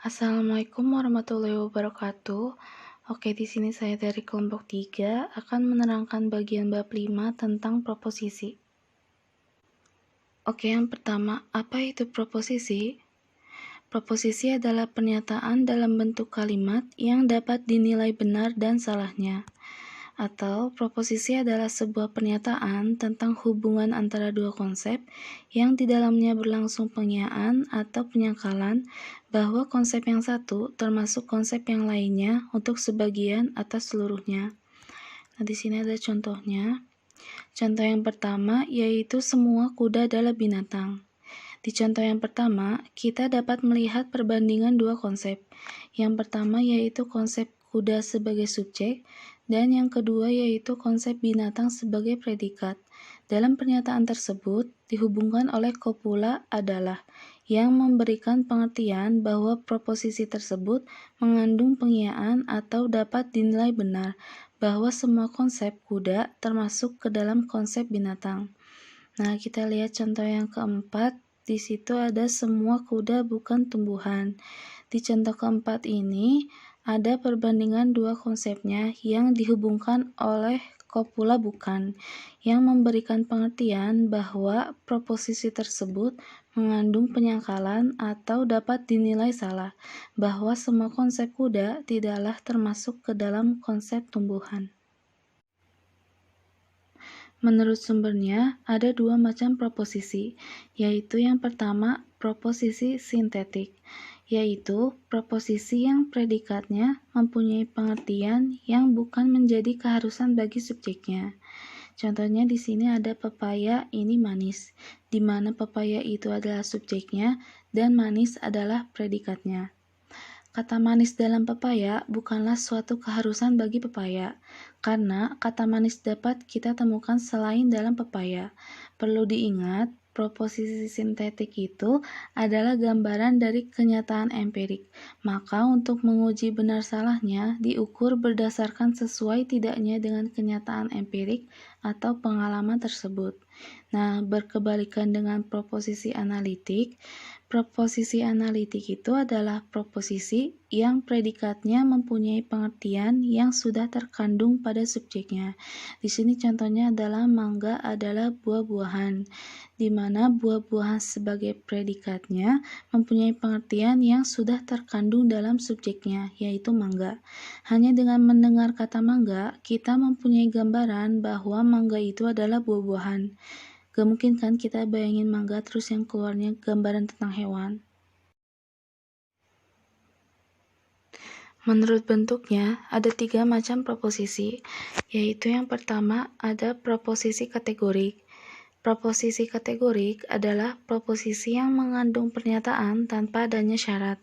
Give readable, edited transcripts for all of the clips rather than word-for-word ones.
Assalamualaikum warahmatullahi wabarakatuh. Oke, di sini saya dari kelompok 3 akan menerangkan bagian bab 5 tentang proposisi. Oke, yang pertama, apa itu proposisi? Proposisi adalah pernyataan dalam bentuk kalimat yang dapat dinilai benar dan salahnya. Atau proposisi adalah sebuah pernyataan tentang hubungan antara dua konsep yang di dalamnya berlangsung pengiaan atau penyangkalan bahwa konsep yang satu termasuk konsep yang lainnya untuk sebagian atau seluruhnya. Nah, di sini ada contohnya. Contoh yang pertama yaitu semua kuda adalah binatang. Di contoh yang pertama, kita dapat melihat perbandingan dua konsep. Yang pertama yaitu konsep kuda sebagai subjek, dan yang kedua yaitu konsep binatang sebagai predikat. Dalam pernyataan tersebut, dihubungkan oleh copula adalah yang memberikan pengertian bahwa proposisi tersebut mengandung pengiaan atau dapat dinilai benar, bahwa semua konsep kuda termasuk ke dalam konsep binatang. Nah, kita lihat contoh yang keempat. Di situ ada semua kuda bukan tumbuhan. Di contoh keempat ini ada perbandingan dua konsepnya yang dihubungkan oleh copula bukan, yang memberikan pengertian bahwa proposisi tersebut mengandung penyangkalan atau dapat dinilai salah, bahwa semua konsep kuda tidaklah termasuk ke dalam konsep tumbuhan. Menurut sumbernya, ada dua macam proposisi, yaitu yang pertama, proposisi sintetik, yaitu proposisi yang predikatnya mempunyai pengertian yang bukan menjadi keharusan bagi subjeknya. Contohnya di sini ada pepaya ini manis, di mana pepaya itu adalah subjeknya dan manis adalah predikatnya. Kata manis dalam pepaya bukanlah suatu keharusan bagi pepaya, karena kata manis dapat kita temukan selain dalam pepaya. Perlu diingat, proposisi sintetik itu adalah gambaran dari kenyataan empirik. Maka untuk menguji benar salahnya diukur berdasarkan sesuai tidaknya dengan kenyataan empirik atau pengalaman tersebut. Nah, berkebalikan dengan proposisi analitik, proposisi analitik itu adalah proposisi yang predikatnya mempunyai pengertian yang sudah terkandung pada subjeknya. Di sini contohnya adalah mangga adalah buah-buahan, di mana buah-buahan sebagai predikatnya mempunyai pengertian yang sudah terkandung dalam subjeknya, yaitu mangga. Hanya dengan mendengar kata mangga, kita mempunyai gambaran bahwa mangga itu adalah buah-buahan. Gak mungkin kan kita bayangin mangga terus yang keluarnya gambaran tentang hewan. Menurut bentuknya, ada 3 macam proposisi, yaitu yang pertama ada proposisi kategorik. Proposisi kategorik adalah proposisi yang mengandung pernyataan tanpa adanya syarat.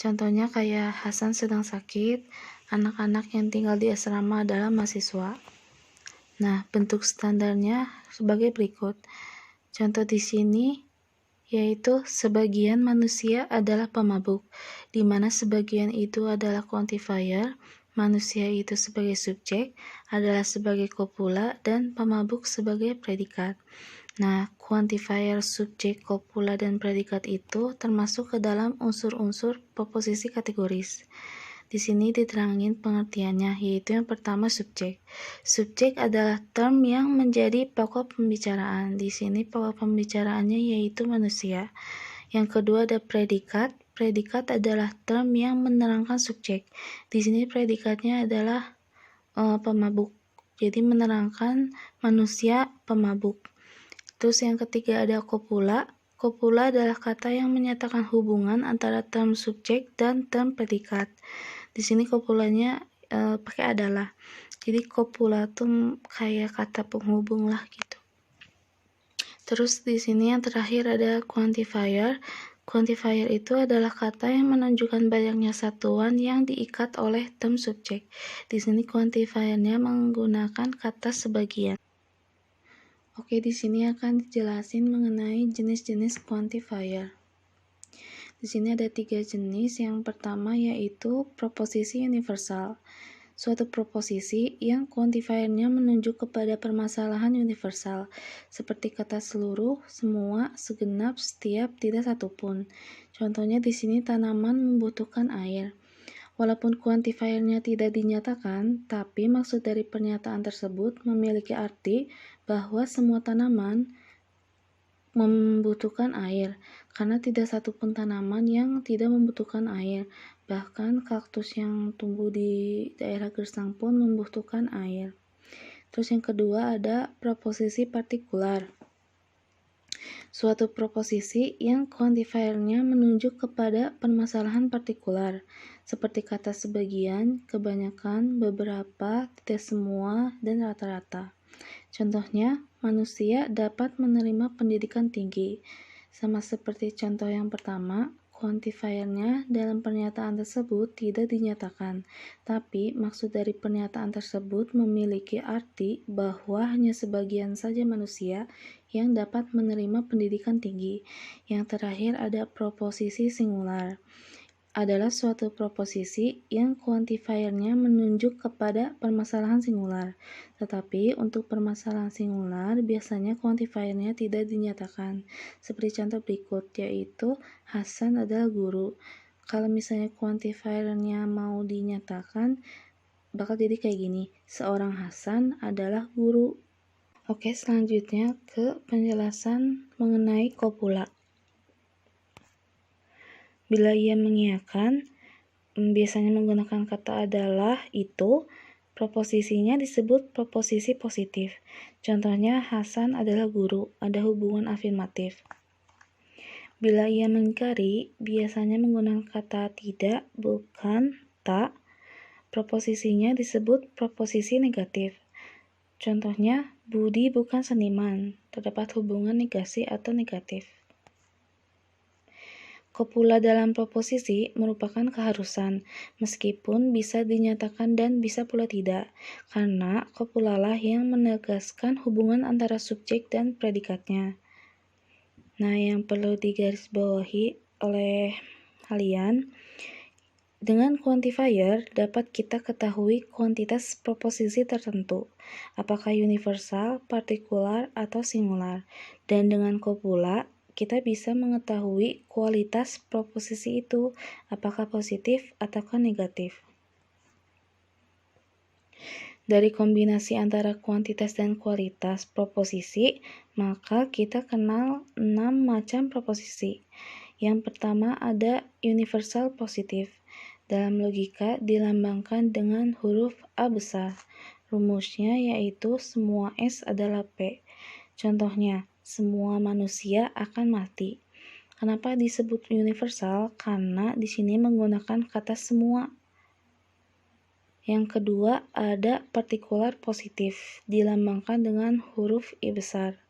Contohnya kayak Hasan sedang sakit, anak-anak yang tinggal di asrama adalah mahasiswa. Nah, bentuk standarnya sebagai berikut. Contoh di sini yaitu sebagian manusia adalah pemabuk, di mana sebagian itu adalah quantifier, manusia itu sebagai subjek, adalah sebagai copula, dan pemabuk sebagai predikat. Nah, quantifier, subjek, copula, dan predikat itu termasuk ke dalam unsur-unsur proposisi kategoris. Di sini diterangin pengertiannya, yaitu yang pertama subjek. Subjek adalah term yang menjadi pokok pembicaraan. Di sini pokok pembicaraannya yaitu manusia. Yang kedua ada predikat. Predikat adalah term yang menerangkan subjek. Di sini predikatnya adalah pemabuk. Jadi menerangkan manusia pemabuk. Terus yang ketiga ada copula. Copula adalah kata yang menyatakan hubungan antara term subjek dan term predikat. Di sini copulanya pakai adalah. Jadi copula tuh kayak kata penghubung lah gitu. Terus di sini yang terakhir ada quantifier. Quantifier itu adalah kata yang menunjukkan banyaknya satuan yang diikat oleh term subjek. Di sini quantifiernya menggunakan kata sebagian. Oke, di sini akan dijelasin mengenai jenis-jenis quantifier. Di sini ada 3 jenis. Yang pertama yaitu proposisi universal. Suatu proposisi yang quantifiernya menunjuk kepada permasalahan universal, seperti kata seluruh, semua, segenap, setiap, tidak satupun. Contohnya di sini tanaman membutuhkan air. Walaupun kuantifiernya tidak dinyatakan, tapi maksud dari pernyataan tersebut memiliki arti bahwa semua tanaman membutuhkan air, karena tidak satupun tanaman yang tidak membutuhkan air. Bahkan kaktus yang tumbuh di daerah gersang pun membutuhkan air. Terus yang kedua ada proposisi partikular. Suatu proposisi yang kuantifiernya menunjuk kepada permasalahan partikular, seperti kata sebagian, kebanyakan, beberapa, tidak semua, dan rata-rata. Contohnya, manusia dapat menerima pendidikan tinggi. Sama seperti contoh yang pertama, kuantifiernya dalam pernyataan tersebut tidak dinyatakan, tapi maksud dari pernyataan tersebut memiliki arti bahwa hanya sebagian saja manusia yang dapat menerima pendidikan tinggi. Yang terakhir ada proposisi singular. Adalah suatu proposisi yang kuantifiernya menunjuk kepada permasalahan singular. Tetapi untuk permasalahan singular biasanya kuantifiernya tidak dinyatakan. Seperti contoh berikut, yaitu Hasan adalah guru. Kalau misalnya kuantifiernya mau dinyatakan, bakal jadi kayak gini, seorang Hasan adalah guru. Oke, selanjutnya ke penjelasan mengenai kopula. Bila ia mengiyakan, biasanya menggunakan kata adalah itu, proposisinya disebut proposisi positif. Contohnya, Hasan adalah guru, ada hubungan afirmatif. Bila ia mengingkari, biasanya menggunakan kata tidak, bukan, tak, proposisinya disebut proposisi negatif. Contohnya, Budi bukan seniman, terdapat hubungan negasi atau negatif. Kopula dalam proposisi merupakan keharusan, meskipun bisa dinyatakan dan bisa pula tidak, karena kopulalah yang menegaskan hubungan antara subjek dan predikatnya. Nah, yang perlu digarisbawahi oleh kalian, dengan quantifier dapat kita ketahui kuantitas proposisi tertentu, apakah universal, partikular, atau singular, dan dengan kopula kita bisa mengetahui kualitas proposisi itu, apakah positif ataukah negatif. Dari kombinasi antara kuantitas dan kualitas proposisi, maka kita kenal 6 macam proposisi. Yang pertama ada universal positif. Dalam logika dilambangkan dengan huruf A besar. Rumusnya yaitu semua S adalah P. Contohnya, semua manusia akan mati. Kenapa disebut universal? Karena di sini menggunakan kata semua. Yang kedua ada partikular positif, dilambangkan dengan huruf I besar.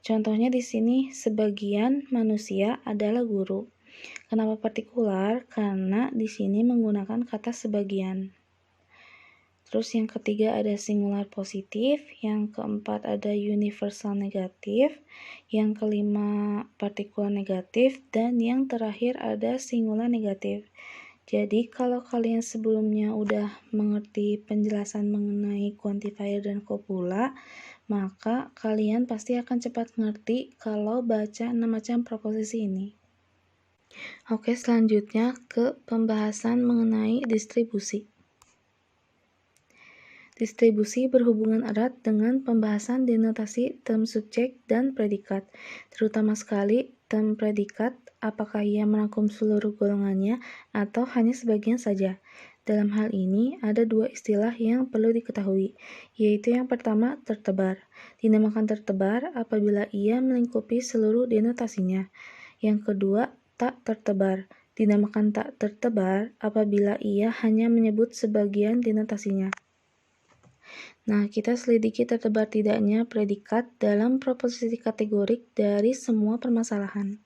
Contohnya di sini sebagian manusia adalah guru. Kenapa partikular? Karena di sini menggunakan kata sebagian. Terus yang ketiga ada singular positif, yang keempat ada universal negatif, yang kelima partikular negatif, dan yang terakhir ada singular negatif. Jadi kalau kalian sebelumnya udah mengerti penjelasan mengenai quantifier dan kopula, maka kalian pasti akan cepat ngerti kalau baca 6 macam proposisi ini. Oke, selanjutnya ke pembahasan mengenai distribusi. Distribusi berhubungan erat dengan pembahasan denotasi term subjek dan predikat, terutama sekali term predikat, apakah ia merangkum seluruh golongannya atau hanya sebagian saja. Dalam hal ini, ada dua istilah yang perlu diketahui, yaitu yang pertama, tertebar. Dinamakan tertebar apabila ia melingkupi seluruh denotasinya. Yang kedua, tak tertebar. Dinamakan tak tertebar apabila ia hanya menyebut sebagian denotasinya. Nah, kita selidiki tertebar tidaknya predikat dalam proposisi kategorik dari semua permasalahan.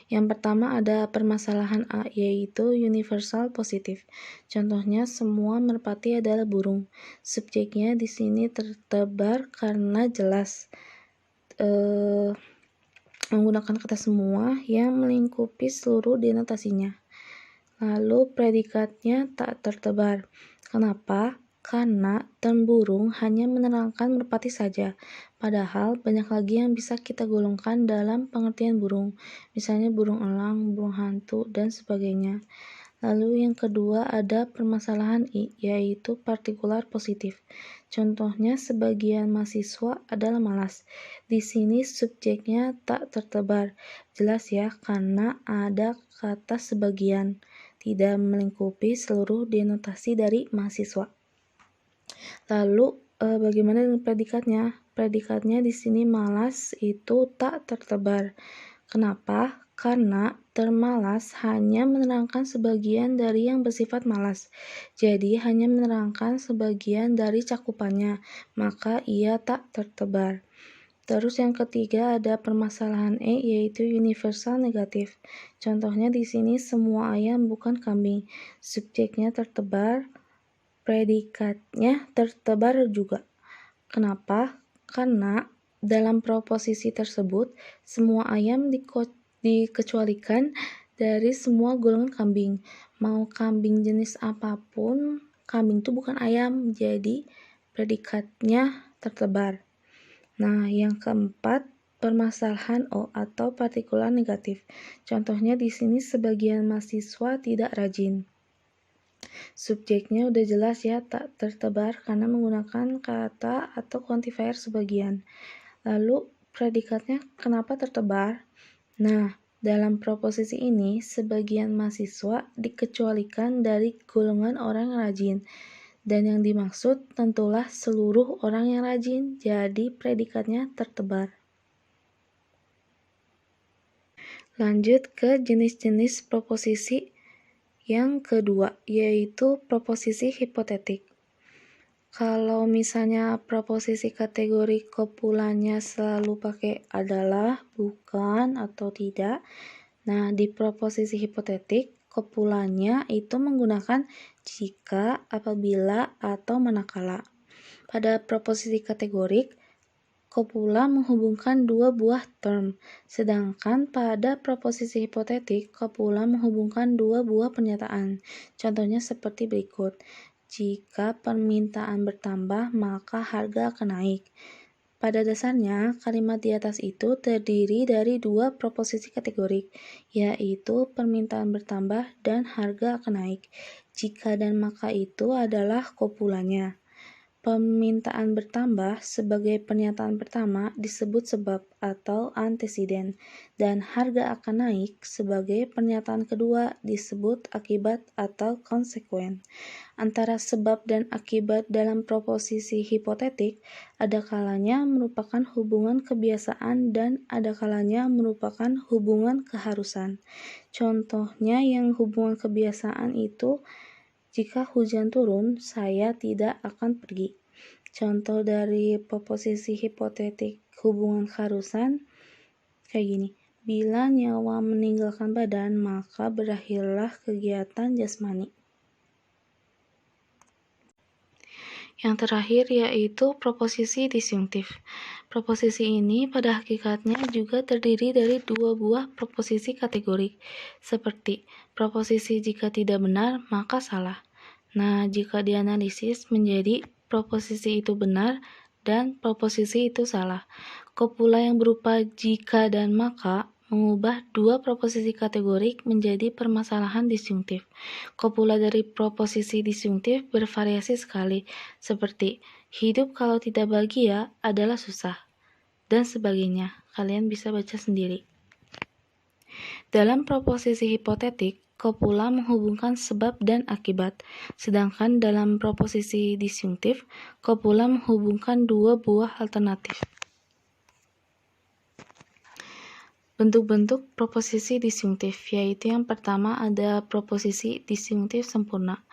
Yang pertama ada permasalahan A, yaitu universal positif. Contohnya, semua merpati adalah burung. Subjeknya di sini tertebar karena jelas menggunakan kata semua yang melingkupi seluruh denotasinya. Lalu predikatnya tak tertebar. Kenapa? karena term burung hanya menerangkan merpati saja, padahal banyak lagi yang bisa kita golongkan dalam pengertian burung, misalnya burung elang, burung hantu, dan sebagainya. Lalu yang kedua ada permasalahan I, yaitu partikular positif. Contohnya sebagian mahasiswa adalah malas. Di sini subjeknya tak tertebar. Jelas ya, karena ada kata sebagian, tidak melingkupi seluruh denotasi dari mahasiswa. Lalu bagaimana dengan predikatnya? Predikatnya di sini malas itu tak tertebar. Kenapa? Karena term malas hanya menerangkan sebagian dari yang bersifat malas. Jadi hanya menerangkan sebagian dari cakupannya, maka ia tak tertebar. Terus yang ketiga ada permasalahan E, yaitu universal negatif. Contohnya di sini semua ayam bukan kambing. Subjeknya tertebar, predikatnya tertebar juga. Kenapa? Karena dalam proposisi tersebut, semua ayam dikecualikan dari semua golongan kambing. Mau kambing jenis apapun, kambing itu bukan ayam, jadi predikatnya tertebar. Nah, yang keempat, permasalahan O atau partikular negatif. Contohnya di sini sebagian mahasiswa tidak rajin. Subjeknya udah jelas ya, tak tertebar karena menggunakan kata atau quantifier sebagian. Lalu predikatnya kenapa tertebar? Nah, dalam proposisi ini sebagian mahasiswa dikecualikan dari golongan orang yang rajin. Dan yang dimaksud tentulah seluruh orang yang rajin, jadi predikatnya tertebar. Lanjut ke jenis-jenis proposisi yang kedua, yaitu proposisi hipotetik. Kalau misalnya proposisi kategori kopulanya selalu pakai adalah, bukan, atau tidak. Nah, di proposisi hipotetik, kopulanya itu menggunakan jika, apabila, atau manakala. Pada proposisi kategorik, kopula menghubungkan dua buah term, sedangkan pada proposisi hipotetik, kopula menghubungkan dua buah pernyataan. Contohnya seperti berikut. Jika permintaan bertambah, maka harga akan naik. Pada dasarnya, kalimat di atas itu terdiri dari dua proposisi kategorik, yaitu permintaan bertambah dan harga akan naik. Jika dan maka itu adalah kopulanya. Permintaan bertambah sebagai pernyataan pertama disebut sebab atau antesiden, dan harga akan naik sebagai pernyataan kedua disebut akibat atau konsekuen. Antara sebab dan akibat dalam proposisi hipotetik ada kalanya merupakan hubungan kebiasaan dan ada kalanya merupakan hubungan keharusan. Contohnya yang hubungan kebiasaan itu, jika hujan turun, saya tidak akan pergi. Contoh dari proposisi hipotetik hubungan keharusan kayak gini. Bila nyawa meninggalkan badan, maka berakhirlah kegiatan jasmani. Yang terakhir yaitu proposisi disjunktif. Proposisi ini pada hakikatnya juga terdiri dari dua buah proposisi kategorik, seperti proposisi jika tidak benar, maka salah. Nah, jika dianalisis menjadi proposisi itu benar dan proposisi itu salah. Kopula yang berupa jika dan maka mengubah dua proposisi kategorik menjadi permasalahan disjunktif. Kopula dari proposisi disjunktif bervariasi sekali, seperti hidup kalau tidak bahagia adalah susah, dan sebagainya. Kalian bisa baca sendiri. Dalam proposisi hipotetik, kopula menghubungkan sebab dan akibat, sedangkan dalam proposisi disjunktif, kopula menghubungkan dua buah alternatif. Bentuk-bentuk proposisi disjunktif, yaitu yang pertama ada proposisi disjunktif sempurna.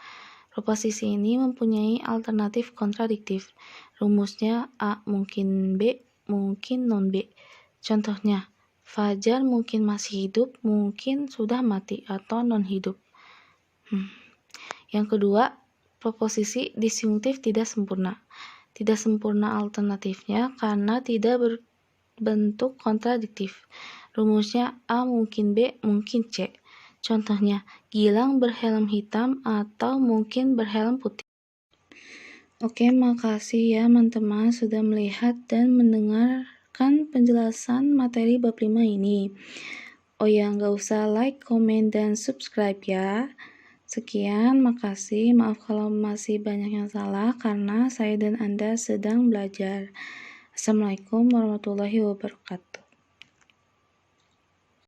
Proposisi ini mempunyai alternatif kontradiktif. Rumusnya A mungkin B, mungkin non B. Contohnya, Fajar mungkin masih hidup, mungkin sudah mati atau non hidup. Yang kedua, proposisi disjunktif tidak sempurna. Tidak sempurna alternatifnya karena tidak berbentuk kontradiktif. Rumusnya A mungkin B, mungkin C. Contohnya, Gilang berhelm hitam atau mungkin berhelm putih. Oke, makasih ya teman-teman sudah melihat dan mendengarkan penjelasan materi bab 5 ini. Oh ya, nggak usah like, komen, dan subscribe ya. Sekian, makasih. Maaf kalau masih banyak yang salah karena saya dan Anda sedang belajar. Assalamualaikum warahmatullahi wabarakatuh.